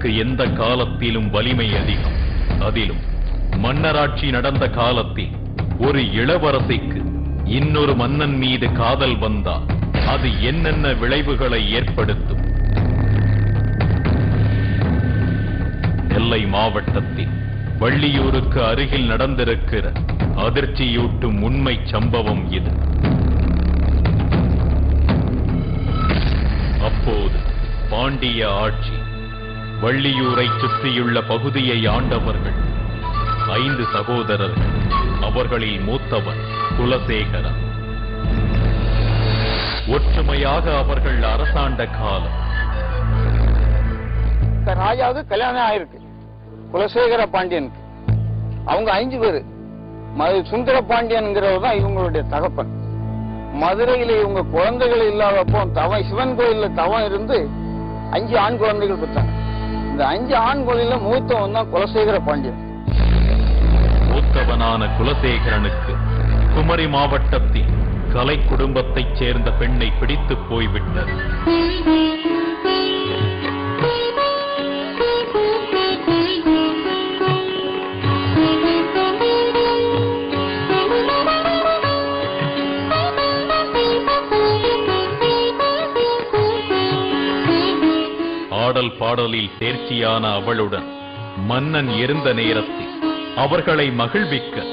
மன்னனுக்கு எந்த காலத்திலும் வலிமை அதிகம். அதிலும் மன்னராட்சி நடந்த காலத்தில் ஒரு இளவரசிக்கு இன்னொரு மன்னன் மீது காதல் வந்தால் அது என்னென்ன விளைவுகளை ஏற்படுத்தும்? நெல்லை மாவட்டத்தில் வள்ளியூருக்கு அருகில் நடந்திருக்கிற அதிர்ச்சியூட்டும் உண்மை சம்பவம் இது. அப்போது பாண்டிய ஆட்சி. வள்ளியூரை சுற்றியுள்ள பகுதியை ஆண்டவர்கள் 5 சகோதரர்கள். அவர்களில் மூத்தவன் குலசேகரன். ஒற்றுமையாக அவர்கள் அரசாண்ட காலம். ராஜாவுக்கு கல்யாணம் ஆயிருக்கு குலசேகர பாண்டியனுக்கு. அவங்க 5 பேரு. சுந்தர பாண்டியன்கிறவர் தான் இவங்களுடைய தகப்பன். மதுரையில இவங்க குழந்தைகள் இல்லாதப்போ தவம் சிவன் கோயில்ல தவம் இருந்து 5 ஆண் குழந்தைகள் பெற்றாங்க. இந்த 5 ஆண் குழந்தையில மூத்தவன் தான் குலசேகர பாண்டியன். மூத்தவனான குலசேகரனுக்கு குமரி மாவட்டத்தில் கலை குடும்பத்தைச் சேர்ந்த பெண்ணை பிடித்து போய்விட்டது. ஆடல் பாடலில் தேர்ச்சியான அவளுடன் மன்னன் இருந்த நேரத்தில் அவர்களை மகிழ்விக்க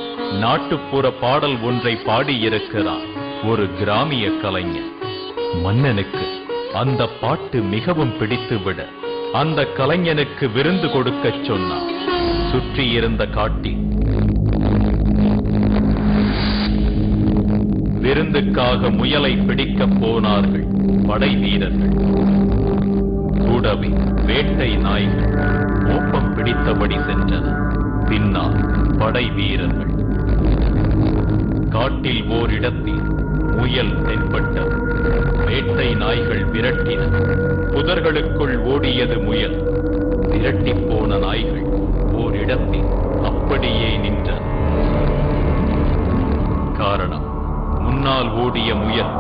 நாட்டுப்புற பாடல் ஒன்றை பாடியிருக்கிறார் ஒரு கிராமிய கலைஞர். மன்னனுக்கு அந்த பாட்டு மிகவும் பிடித்துவிட அந்த கலைஞனுக்கு விருந்து கொடுக்கச் சொன்னார். சுற்றி இருந்த காட்டில் விருந்துக்காக முயலை பிடிக்கப் போனார்கள் படை வீரர்கள். கூடவே வேட்டை நாய்கள் மோப்பம் பிடித்தபடி சென்றன. பின்னால் படை வீரர்கள். காட்டில் ஓரிடத்தில் முயல் தென்பட்டது. வேட்டை நாய்கள் விரட்டின. புதர்களுக்குள் ஓடியது முயல். விரட்டி போன நாய்கள் ஓரிடத்தில் அப்படியே நின்றன. காரணம், முன்னால் ஓடிய முயல்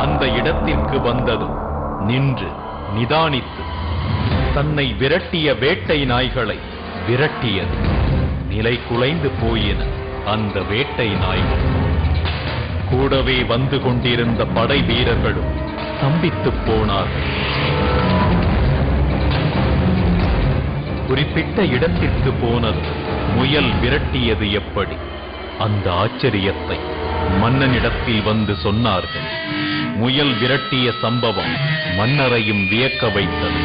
அந்த இடத்திற்கு வந்ததும் நின்று நிதானித்து தன்னை விரட்டிய வேட்டை நாய்களை விரட்டியது. நிலை குலைந்து போயின அந்த வேட்டை நாய்கள். கூடவே வந்து கொண்டிருந்த படை வீரர்களும் ஸ்தம்பித்து போனார்கள். குறிப்பிட்ட இடத்திற்கு போனது முயல் விரட்டியது எப்படி? அந்த ஆச்சரியத்தை மன்னனிடத்தில் வந்து சொன்னார்கள். முயல் விரட்டிய சம்பவம் மன்னரையும் வியக்க வைத்தது.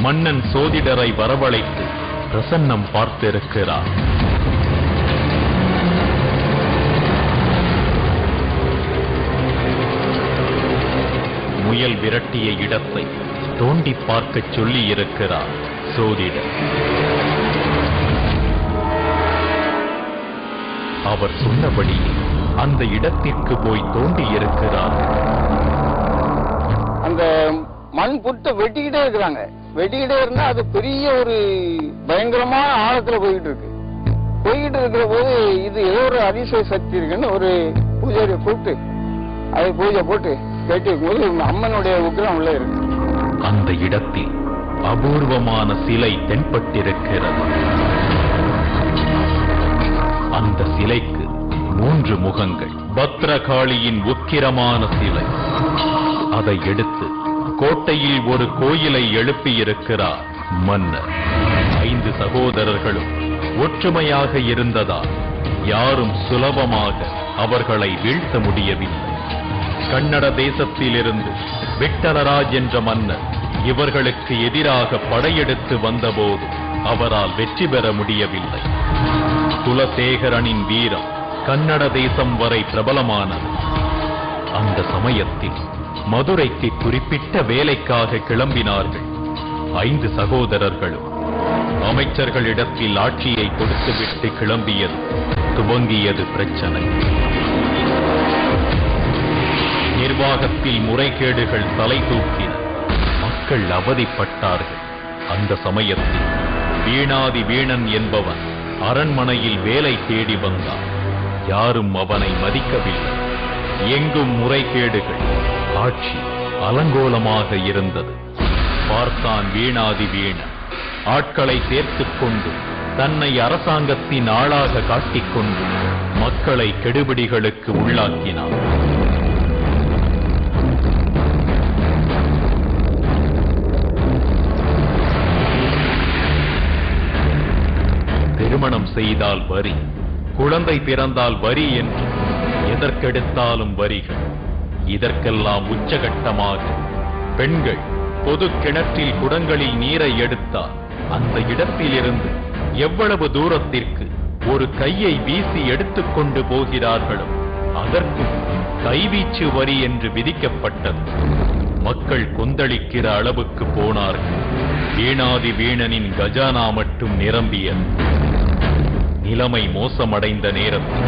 மன்னன் சோதிடரை வரவழைத்து பிரசன்னம் பார்த்திருக்கிறார். முயல் விரட்டிய இடத்தை தோண்டி பார்க்க சொல்லி இருக்கிறார் சோதிடர். அவர் சொன்னபடி அந்த இடத்திற்கு போய் தோண்டி இருக்கிறார். அந்த மண் புட்டை வெட்டிக்கிட்டே இருக்கிறாங்க. வெட்டிக்கிட்டே இருந்தா அது பெரிய ஒரு பயங்கரமான ஆழத்துல போய்கிட்டு இருக்கிற போது இது ஏதோ ஒரு அதிசய சக்தி இருக்குன்னு ஒரு பூஜாரியை கூப்பிட்டு அதை பூஜை போட்டு கேட்டிருக்கும் போது அம்மனுடைய உக்கிரம் உள்ள இருக்கு. அந்த இடத்தில் அபூர்வமான சிலை தென்பட்டிருக்கிறது. அந்த சிலைக்கு 3 முகங்கள். பத்ரகாளியின் உக்கிரமான சிலை. அதை எடுத்து கோட்டையில் ஒரு கோயிலை எழுப்பியிருக்கிறார் மன்னர். 5 சகோதரர்களும் ஒற்றுமையாக இருந்ததால் யாரும் சுலபமாக அவர்களை வீழ்த்த முடியவில்லை. கன்னட தேசத்திலிருந்து விட்டலராஜ் என்ற மன்னர் இவர்களுக்கு எதிராக படையெடுத்து வந்தபோது அவரால் வெற்றி பெற முடியவில்லை. குலசேகரனின் வீரம் கன்னட தேசம் வரை பிரபலமானது. அந்த சமயத்தில் மதுரைக்கு குறிப்பிட்ட வேலைக்காக கிளம்பினார்கள் 5 சகோதரர்களும். அமைச்சர்களிடத்தில் ஆட்சியை கொடுத்துவிட்டு கிளம்பியது. துவங்கியது பிரச்சனை. நிர்வாகத்தில் முறைகேடுகள் தலை தூக்கின. மக்கள் அவதிப்பட்டார்கள். அந்த சமயத்தில் வீணாதி வீணன் என்பவன் அரண்மனையில் வேலை தேடி வந்தான். யாரும் அவனை மதிக்கவில்லை. எங்கும் முறைகேடுகள். ஆட்சி அலங்கோலமாக இருந்தது. பார்த்தான் வீணாதி வீணன். ஆட்களை சேர்த்துக் கொண்டு தன்னை அரசாங்கத்தின் ஆளாக காட்டிக்கொண்டு மக்களை கெடுபிடிகளுக்கு உள்ளாக்கினான். திருமணம் செய்தால் வரி, குழந்தை பிறந்தால் வரி என்று எதற்கெடுத்தாலும் வரிகள். இதற்கெல்லாம் உச்சகட்டமாக பெண்கள் பொது கிணற்றில் குடங்களில் நீரை எடுத்தால் அந்த இடத்திலிருந்து எவ்வளவு தூரத்திற்கு ஒரு கையை வீசி எடுத்துக்கொண்டு போகிறார்களோ அதற்கும் கைவீச்சு வரி என்று விதிக்கப்பட்டது. மக்கள் கொந்தளிக்கிற அளவுக்கு போனார்கள். வீணாதி வீணனின் கஜானா மட்டும் நிரம்பியது. நிலைமை மோசமடைந்த நேரத்தில்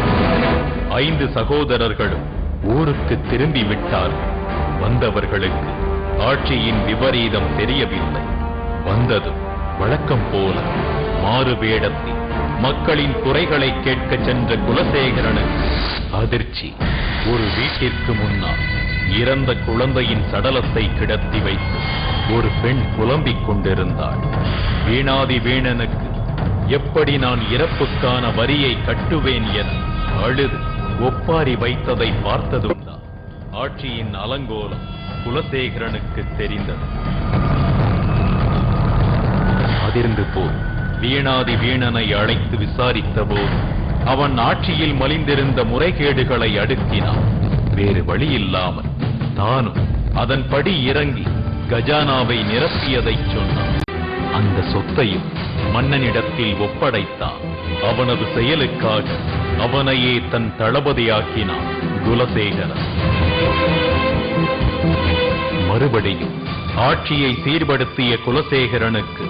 5 சகோதரர்களும் ஊருக்கு திரும்பி விட்டார்கள். வந்தவர்களுக்கு ஆட்சியின் விபரீதம் தெரியவில்லை. வந்ததும் வழக்கம் போல மாறு வேடத்தில் மக்களின் குறைகளை கேட்க சென்ற குலசேகரனுக்கு அதிர்ச்சி. ஒரு வீட்டிற்கு முன்னால் இறந்த குழந்தையின் சடலத்தை கிடத்தி வைத்து ஒரு பெண் புலம்பிக் கொண்டிருந்தாள். வீணாதி வீணனுக்கு எப்படி நான் இறப்புக்கான வரியை கட்டுவேன் என அழுது ஒப்பாரி வைத்ததை பார்த்ததும்தான் ஆட்சியின் அலங்கோலம் குலசேகரனுக்கு தெரிந்தது. அதிர்ந்து போய் வீணாதி வீணனை அழைத்து விசாரித்த போது அவன் ஆட்சியில் மலிந்திருந்த முறைகேடுகளை அடுக்கினான். வேறு வழியில்லாமல் தானும் அதன்படி இறங்கி கஜானாவை நிரப்பியதை சொன்னான். அந்த சொத்தையும் மன்னனிடத்தில் ஒப்படைத்தான். அவனது செயலுக்காக அவனையே தன் தளபதியாக்கினான் குலசேகரன். மறுபடியும் ஆட்சியை சீர்படுத்திய குலசேகரனுக்கு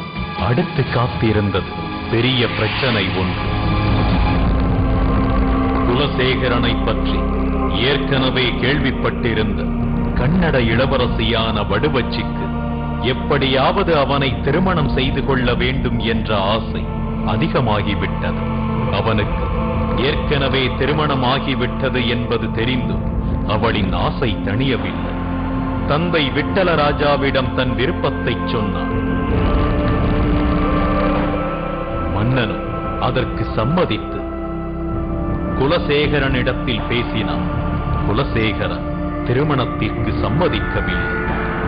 அடுத்து காத்திருந்தது பெரிய பிரச்சனை ஒன்று. குலசேகரனை பற்றி ஏற்கனவே கேள்விப்பட்டிருந்த கன்னட இளவரசியான வடுவச்சிக்கு எப்படியாவது அவனை திருமணம் செய்து கொள்ள வேண்டும் என்ற ஆசை அதிகமாகிவிட்டது. அவனுக்கு ஏற்கனவே திருமணமாகிவிட்டது என்பது தெரிந்தும் அவளின் ஆசை தணியவில்லை. தந்தை விட்டலராஜாவிடம் தன் விருப்பத்தை சொன்னான். மன்னனும் அதற்கு சம்மதித்து குலசேகரனிடத்தில் பேசினான். குலசேகரன் திருமணத்திற்கு சம்மதிக்கவில்லை,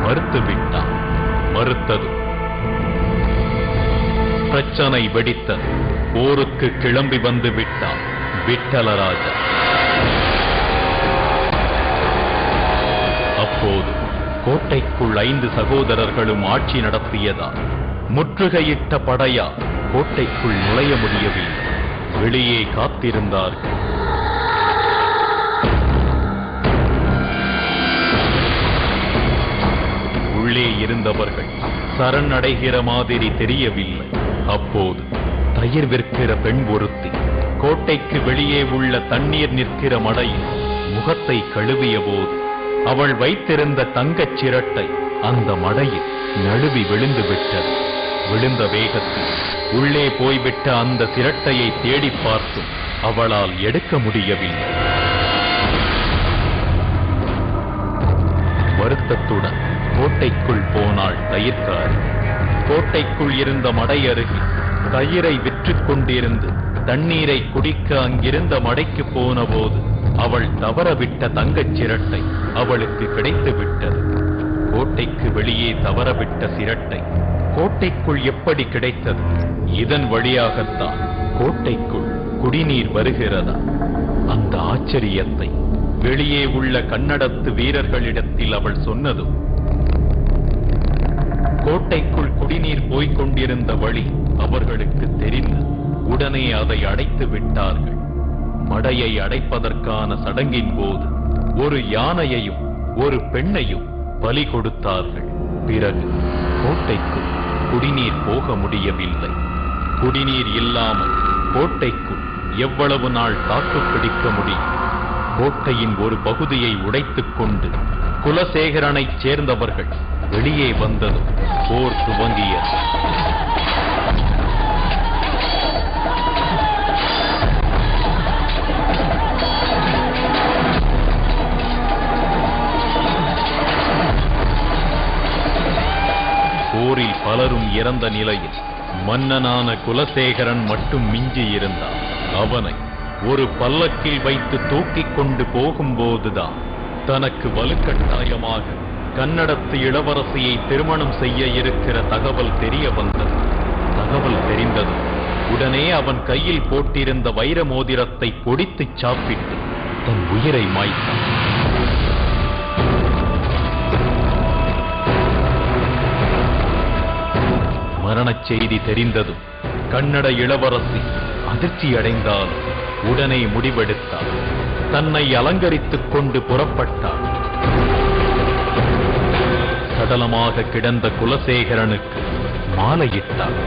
மறுத்துவிட்டான். மறுத்தது பிரச்சனை வெடித்தது. போருக்கு கிளம்பி வந்து விட்டான் விட்டலராஜா. அப்போது கோட்டைக்குள் 5 சகோதரர்களும் ஆட்சி நடத்தியதால் முற்றுகையிட்ட படையால் கோட்டைக்குள் நுழைய முடியவில்லை. வெளியே காத்திருந்தார்கள். உள்ளே இருந்தவர்கள் சரணடைகிற மாதிரி தெரியவில்லை. அப்போது தயிர் விற்கிற பெண் ஒருத்தி கோட்டைக்கு வெளியே உள்ள தண்ணீர் நிற்கிற மடையில் முகத்தை கழுவிய போது அவள் வைத்திருந்த தங்கச் சிரட்டை அந்த மடையில் நழுவி விழுந்து விட்டது. விழுந்த வேகத்தில் உள்ளே போய்விட்ட அந்த சிரட்டையை தேடி பார்த்தும் அவளால் எடுக்க முடியவில்லை. வருத்தத்துடன் கோட்டைக்குள் போனாள் தயிர்காரி. கோட்டைக்குள் இருந்த மடை அருகில் தயிரை விற்றுக் கொண்டிருந்து தண்ணீரை குடிக்க அங்கிருந்த மடைக்கு போன போது அவள் தவறவிட்ட தங்கச் சிரட்டை அவளுக்கு கிடைத்து விட்டது. கோட்டைக்கு வெளியே தவறவிட்ட சிரட்டை கோட்டைக்குள் எப்படி கிடைத்தது? இதன் வழியாகத்தான் கோட்டைக்குள் குடிநீர் வருகிறதா? அந்த ஆச்சரியத்தை வெளியே உள்ள கன்னடத்து வீரர்களிடத்தில் அவள் சொன்னதும் கோட்டைக்குள் குடிநீர் போய்க் கொண்டிருந்த வழி அவர்களுக்கு தெரிந்து உடனே அதை அடைத்து விட்டார்கள். மடையை அடைப்பதற்கான சடங்கின் போது ஒரு யானையையும் ஒரு பெண்ணையும் பலி கொடுத்தார்கள். பிறகு கோட்டைக்குள் குடிநீர் போக முடியவில்லை. குடிநீர் இல்லாமல் கோட்டைக்குள் எவ்வளவு நாள் தாக்கு பிடிக்க முடியும்? கோட்டையின் ஒரு பகுதியை உடைத்துக் கொண்டு குலசேகரனைச் சேர்ந்தவர்கள் வெளியே வந்ததும் போர் துவங்கியது. பலரும் இறந்த நிலையில் மன்னனான குலசேகரன் மட்டும் மிஞ்சி இருந்தான். அவனை ஒரு பல்லக்கில் வைத்து தூக்கிக் கொண்டு போகும்போதுதான் தனக்கு வலுக்கட்டாயமாக கன்னடத்து இளவரசியை திருமணம் செய்ய இருக்கிற தகவல் தெரிய வந்தது. தகவல் தெரிந்தது உடனே அவன் கையில் போட்டிருந்த வைர மோதிரத்தை பொடித்து சாப்பிட்டு தன் உயிரை மாய்த்தான். மரணச் செய்தி தெரிந்ததும் கன்னட இளவரசி அதிர்ச்சி அடைந்தால் உடனே முடிவெடுத்தாள். தன்னை அலங்கரித்துக் கொண்டு புறப்பட்டாள். சடலமாக கிடந்த குலசேகரனுக்கு மாலையிட்டாள்.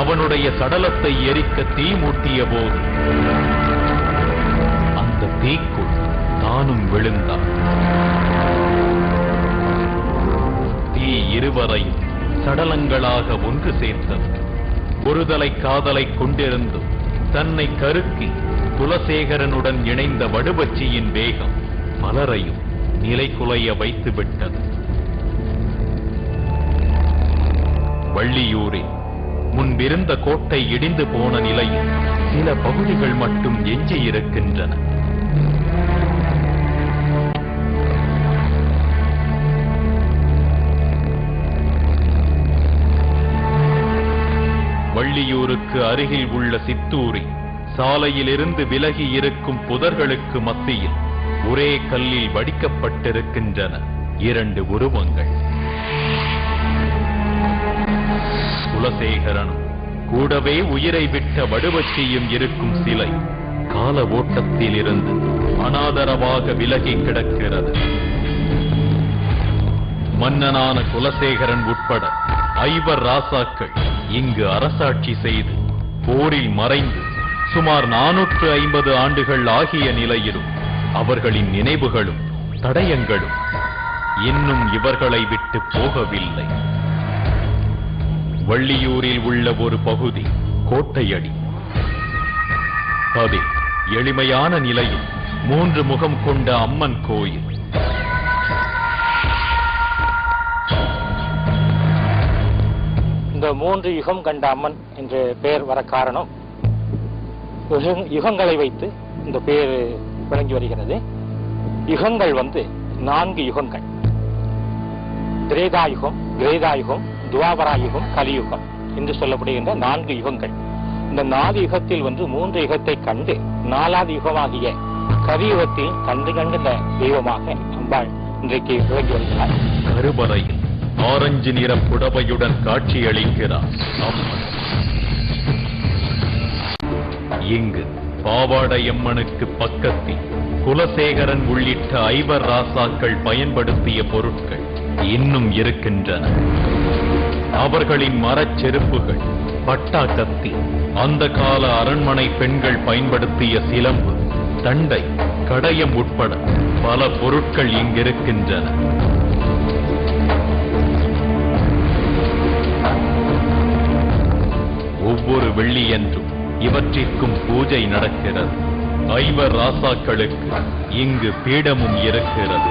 அவனுடைய சடலத்தை எரிக்க தீ மூட்டிய போது அந்த தீக்குள் தானும் விழுந்தான். தீ இருவரையும் சடலங்களாக ஒன்று சேர்த்தது. ஒருதலை காதலை கொண்டிருந்தும் தன்னை கருக்கி குலசேகரனுடன் இணைந்த வடுவச்சியின் வேகம் பலரையும் நிலைகுலைய வைத்து விட்டது. வள்ளியூரில் முன்பிருந்த கோட்டை இடிந்து போன நிலையில் சில பகுதிகள் மட்டும் எஞ்சியிருக்கின்றன. வள்ளியூருக்கு அருகில் உள்ள சித்தூரி சாலையிலிருந்து விலகி இருக்கும் புதர்களுக்கு மத்தியில் ஒரே கல்லில் வடிக்கப்பட்டிருக்கின்றன 2 உருவங்கள். குலசேகரனும் கூடவே உயிரை விட்ட வடுவச்சியும் இருக்கும் சிலை கால ஓட்டத்தில் இருந்து அனாதரவாக விலகி கிடக்கிறது. மன்னனான குலசேகரன் உட்பட 5 ராசாக்கள் இங்கு அரசாட்சி செய்து போரில் மறைந்து சுமார் 450 ஆண்டுகள் ஆகிய நிலையிலும் அவர்களின் நினைவுகளும் தடயங்களும் இன்னும் இவர்களை விட்டு போகவில்லை. வள்ளியூரில் உள்ள ஒரு பகுதி கோட்டையடி. அதில் எளிமையான நிலையில் 3 முகம் கொண்ட அம்மன் கோயில். இந்த 3 யுகம் கண்ட அம்மன் என்ற பெயர் வர காரணம் யுகங்களை வைத்து இந்த பெயர் விளங்கி வருகிறது. யுகங்கள் 4 யுகங்கள். திரேதாயுகம், கிரேதாயுகம், துவாபராயுகம், கலியுகம் என்று சொல்லப்படுகின்ற 4 யுகங்கள். இந்த 4 யுகத்தில் 3 யுகத்தை கண்டு 4வது யுகமாகிய கலியுகத்தில் கண்டு இந்த தெய்வமாக அம்பாள் இன்றைக்கு விளங்கி வருகிறார். கருவறையில் ஆரஞ்சு நிற புடவையுடன் காட்சியளிக்கிறார் அம்மன். இங்கு பாவாடையம்மனுக்கு பக்கத்தில் குலசேகரன் உள்ளிட்ட 5 ராசாக்கள் பயன்படுத்திய பொருட்கள் இன்னும் இருக்கின்றன. அவர்களின் மரச் செருப்புகள், பட்டா கத்தி, அந்த கால அரண்மனை பெண்கள் பயன்படுத்திய சிலம்பு, தண்டை, கடையம் உட்பட பல பொருட்கள் இங்கிருக்கின்றன. ஒவ்வொரு வெள்ளியன்றும் இவற்றிற்கும் பூஜை நடக்கிறது. 5 ராசாக்களுக்கு இங்கு பீடமும் இருக்கிறது.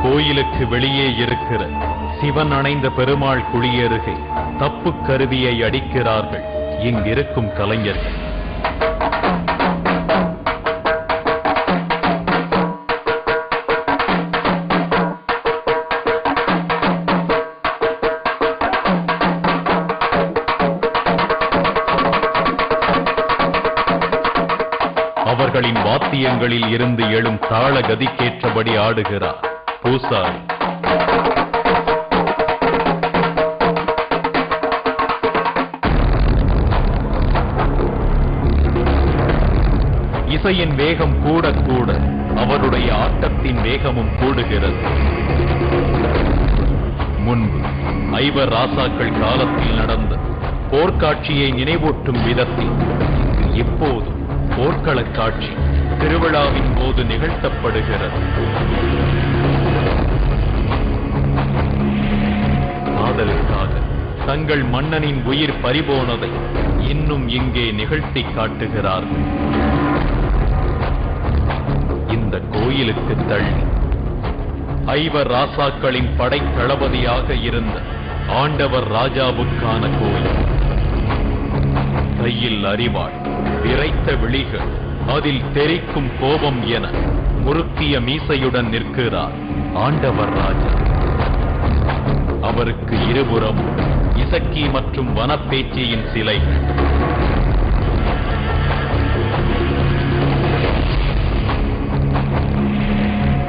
கோயிலுக்கு வெளியே இருக்கிற சிவன் அணைந்த பெருமாள் குளியருகே தப்பு கருவியை அடிக்கிறார்கள் இங்கிருக்கும் கலைஞர்கள். அவர்களின் வாத்தியங்களில் இருந்து எழும் தாள கதிக்கேற்றபடி ஆடுகிறார் பூசாரி. இசையின் வேகம் கூட கூட அவருடைய ஆட்டத்தின் வேகமும் கூடுகிறது. முன்பு 5 ராசாக்கள் காலத்தில் நடந்த போர்க்காட்சியை நினைவூட்டும் விதத்தில் இப்போது போர்க்களக் காட்சி திருவிழாவின் போது நிகழ்த்தப்படுகிறது. காதலுக்காக தங்கள் மன்னனின் உயிர் பறிபோனதை இன்னும் இங்கே நிகழ்த்தி காட்டுகிறார்கள். இந்த கோயிலுக்கு தள்ளி ஐவர் ராசாக்களின் படைத்தளபதியாக இருந்த ஆண்டவர் ராஜாவுக்கான கோயில். கையில் அரிவாள், விரைத்த விழிகள், அதில் தெரிக்கும் கோபம் என முறுக்கிய மீசையுடன் நிற்கிறார் ஆண்டவர் ராஜா. அவருக்கு இருபுறம் இசக்கி மற்றும் வனப்பேச்சியின் சிலைகள்.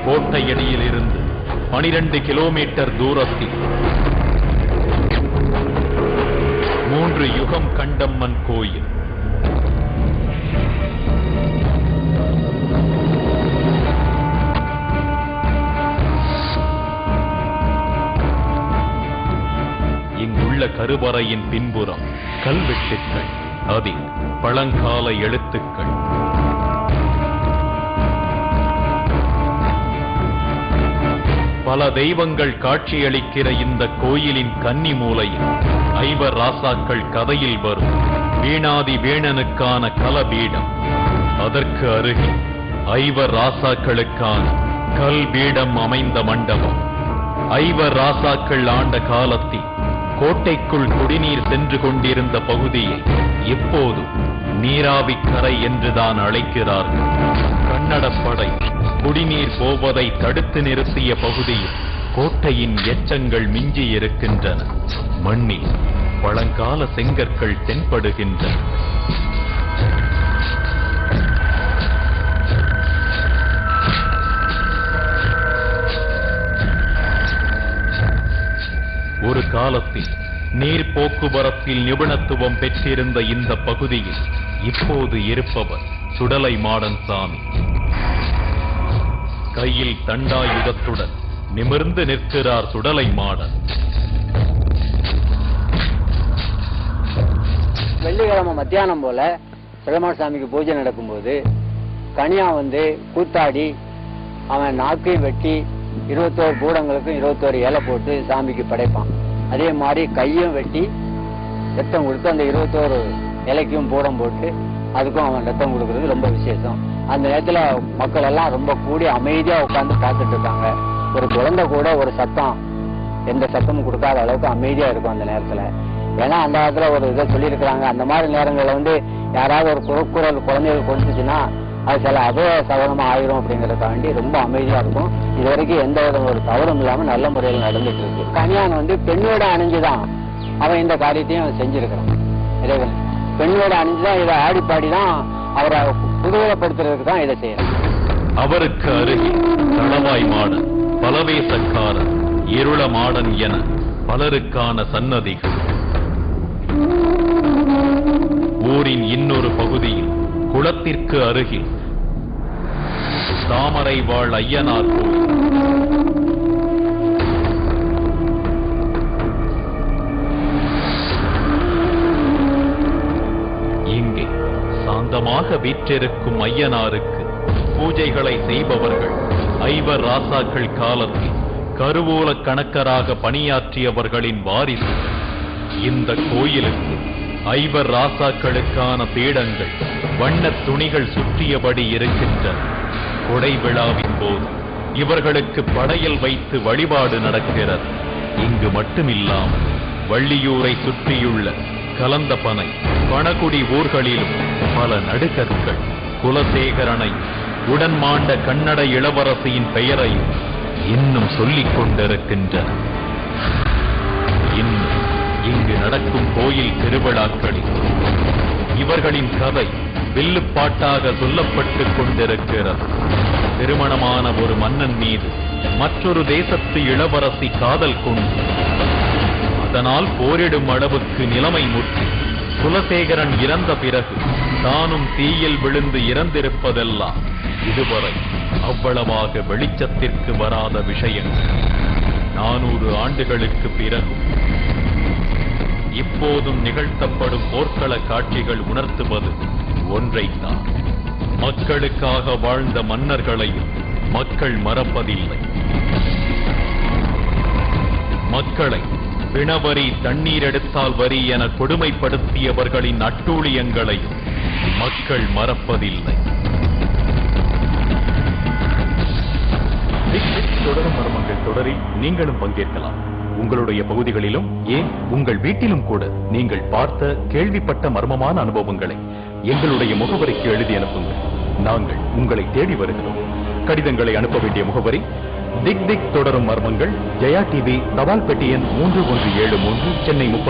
கோட்டையடியில் இருந்து 12 கிலோமீட்டர் தூரத்தில் 3 யுகம் கண்டம்மன் கோயில். இங்குள்ள கருவறையின் பின்புறம் கல்வெட்டுக்கள், அதில் பழங்கால எழுத்துக்கள். பல தெய்வங்கள் காட்சியளிக்கிற இந்த கோயிலின் கன்னி மூலையில் ஐவர் ராசாக்கள் கதையில் வரும் வீணாதி வீணனுக்கான கலபீடம். அதற்கு அருகில் ஐவர் ராசாக்களுக்கான கல் பீடம் அமைந்த மண்டபம். ஐவர் ராசாக்கள் ஆண்ட காலத்தில் கோட்டைக்குள் குடிநீர் சென்று கொண்டிருந்த பகுதியை இப்போதும் நீராவிக்கரை என்றுதான் அழைக்கிறார்கள். கன்னடப்படை குடிநீர் போவதை தடுத்து நிறுத்திய பகுதியில் கோட்டையின் எச்சங்கள் மிஞ்சி இருக்கின்றன. மண்ணில் பழங்கால செங்கற்கள் தென்படுகின்றன. ஒரு காலத்தில் நீர் போக்குவரத்தில் நிபுணத்துவம் பெற்றிருந்த இந்த பகுதியில் இப்போது இருப்பவர் சுடலை மாடன் சாமி. கையில் தண்டாயுதத்துடன் நிமிர்ந்து நிற்கிறார் சுடலை மாடன். வெள்ளிக்கிழமை மத்தியானம் போல சுடலைமாடன் சாமிக்கு பூஜை நடக்கும்போது கனியா கூத்தாடி அவன் நாக்கையும் வெட்டி 21 பூடங்களுக்கும் 21 இலை போட்டு சாமிக்கு படைப்பான். அதே மாதிரி கையும் வெட்டி ரத்தம் கொடுத்து அந்த 21 இலைக்கும் பூடம் போட்டு அதுக்கும் அவன் ரத்தம் கொடுக்கறது ரொம்ப விசேஷம். அந்த நேரத்துல மக்கள் எல்லாம் ரொம்ப கூடி அமைதியா உட்கார்ந்து பார்த்துட்டு இருக்காங்க. ஒரு குழந்தை கூட ஒரு சத்தம், எந்த சத்தமும் கொடுக்காத அளவுக்கு அமைதியா இருக்கும் அந்த நேரத்துல. ஏன்னா அந்த நேரத்துல ஒரு இதை சொல்லியிருக்கிறாங்க, அந்த மாதிரி நேரங்கள்ல யாராவது ஒரு குறுக்குறல் குழந்தைகள் கொடுத்துச்சுன்னா அது சில அதே சகலமா ஆயிரும் அப்படிங்கறதுக்காண்டி ரொம்ப அமைதியா இருக்கும். இது வரைக்கும் எந்த வித ஒரு தவறும் இல்லாம நல்ல முறையில் நடந்துட்டு இருக்கு. கனியான் பெண்ணோட அணிஞ்சுதான் அவன் இந்த காரியத்தையும் செஞ்சிருக்கிறான். இறைவன் பெண்ணோட அணிஞ்சுதான் இதை ஆடி பாடிதான் அவரை புதுவரப்படுத்துறதுக்கு தான் இதை செய்யறான். அவருக்கு அருகில் தளவாய் மாடன், பலவேசக்காரன், இருள மாடன் என பலருக்கான சன்னதிகள். ஊரின் இன்னொரு பகுதியில் குளத்திற்கு அருகில் தாமரை வாழ் ஐயனார் கோயில். இங்கே சாந்தமாக வீற்றிருக்கும் ஐயனாருக்கு பூஜைகளை செய்பவர்கள் ஐவர் ராசாக்கள் காலத்தில் கருவூல கணக்கராக பணியாற்றியவர்களின் வாரிசுகள். இந்த கோயிலுக்கு ஐவர் ராசாக்களுக்கான பீடங்கள் வண்ணத் துணிகள் சுற்றியபடி இருக்கின்றன. கொடை விழாவின் போது இவர்களுக்கு படையல் வைத்து வழிபாடு நடக்கிறது. இங்கு மட்டுமில்லாமல் வள்ளியூரை சுற்றியுள்ள கலந்தபனை, பணகுடி ஊர்களிலும் பல நடுகற்கள் குலசேகரனை, உடன்மாண்ட கன்னட இளவரசியின் பெயரையும் இன்னும் சொல்லிக் கொண்டிருக்கின்றன. இன்னும் இங்கு நடக்கும் கோயில் திருவிழாக்களில் இவர்களின் கதை வில்லுப்பாட்டாக சொல்லப்பட்டுக் கொண்டிருக்கிறது. திருமணமான ஒரு மன்னன் மீது மற்றொரு தேசத்து இளவரசி காதல் கொண்டு அதனால் போரிடும் அளவுக்கு நிலைமை முற்றி குலசேகரன் இறந்த பிறகு தானும் தீயில் விழுந்து இறந்திருப்பதெல்லாம் இதுவரை அவ்வளவாக வெளிச்சத்திற்கு வராத விஷயங்கள். 400 ஆண்டுகளுக்கு பிறகு இப்போதும் நிகழ்த்தப்படும் போர்க்கள காட்சிகள் உணர்த்துவது ஒன்றைத்தான். மக்களுக்காக வாழ்ந்த மன்னர்களையும் மக்கள் மறப்பதில்லை. மக்களை பிணவரி, தண்ணீர் எடுத்தால் வரி என கொடுமைப்படுத்தியவர்களின் அட்டூழியங்களை மக்கள் மறப்பதில்லை. தொடரும் மர்மங்கள் தொடரில் நீங்களும் பங்கேற்கலாம். உங்களுடைய பகுதிகளிலும், ஏன் உங்கள் வீட்டிலும் கூட நீங்கள் பார்த்த, கேள்விப்பட்ட மர்மமான அனுபவங்களை எங்களுடைய முகவரிக்கு எழுதி அனுப்புங்கள். நாங்கள் உங்களை தேடி வருகிறோம். கடிதங்களை அனுப்ப வேண்டிய முகவரி: திக் திக் தொடரும் மர்மங்கள், ஜெயா டிவி, தபால் பெட்டி எண் 3173, சென்னை 30.